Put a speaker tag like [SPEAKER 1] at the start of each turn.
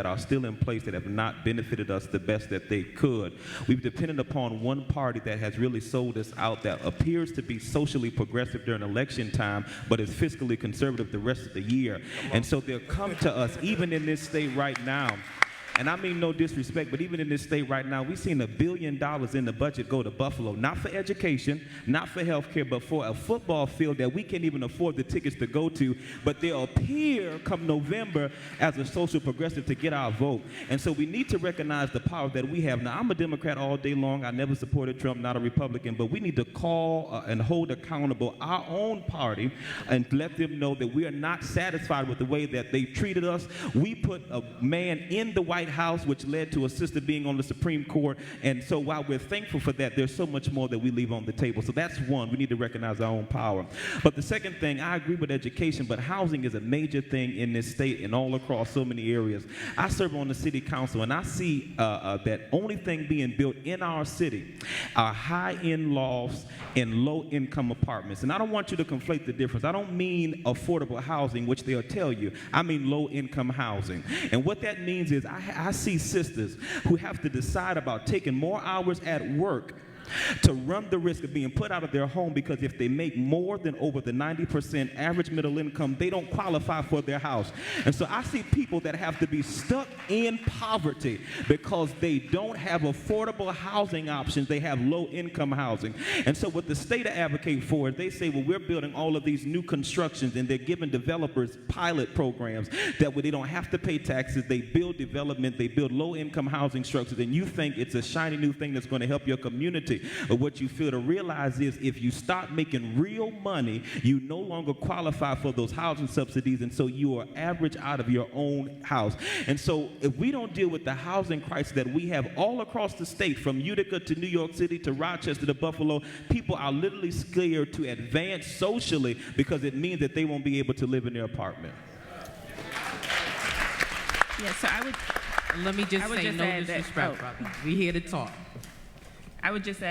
[SPEAKER 1] that are still in place that have not benefited us the best that they could. We've depended upon one party that has really sold us out, that appears to be socially progressive during election time, but is fiscally conservative the rest of the year. And so they'll come to us, even in this state right now. And I mean no disrespect, but even in this state right now, we've seen $1 billion in the budget go to Buffalo, not for education, not for health care, but for a football field that we can't even afford the tickets to go to. But they'll appear come November as a social progressive to get our vote. And so we need to recognize the power that we have. Now, I'm a Democrat all day long. I never supported Trump, not a Republican, but we need to call and hold accountable our own party and let them know that we are not satisfied with the way that they treated us. We put a man in the White House, which led to a sister being on the Supreme Court. And so while we're thankful for that, there's so much more that we leave on the table. So that's one. We need to recognize our own power. But the second thing, I agree with education, but housing is a major thing in this state and all across so many areas. I serve on the city council, and I see that only thing being built in our city are high-end lofts and low-income apartments. And I don't want you to conflate the difference. I don't mean affordable housing, which they'll tell you. I mean low-income housing. And what that means is I see sisters who have to decide about taking more hours at work to run the risk of being put out of their home, because if they make more than over the 90% average middle income, they don't qualify for their house. And so I see people that have to be stuck in poverty because they don't have affordable housing options. They have low income housing. And so what the state advocate for, they say, well, we're building all of these new constructions, and they're giving developers pilot programs that way they don't have to pay taxes. They build development, they build low income housing structures, and you think it's a shiny new thing that's going to help your community. But what you fail to realize is if you start making real money, you no longer qualify for those housing subsidies, and so you are average out of your own house. And so if we don't deal with the housing crisis that we have all across the state, from Utica to New York City to Rochester to Buffalo, people are literally scared to advance socially because it means that they won't be able to live in their apartment.
[SPEAKER 2] Yeah, so
[SPEAKER 3] Let me just say, no disrespect, brother. We here to talk.
[SPEAKER 2] I would just add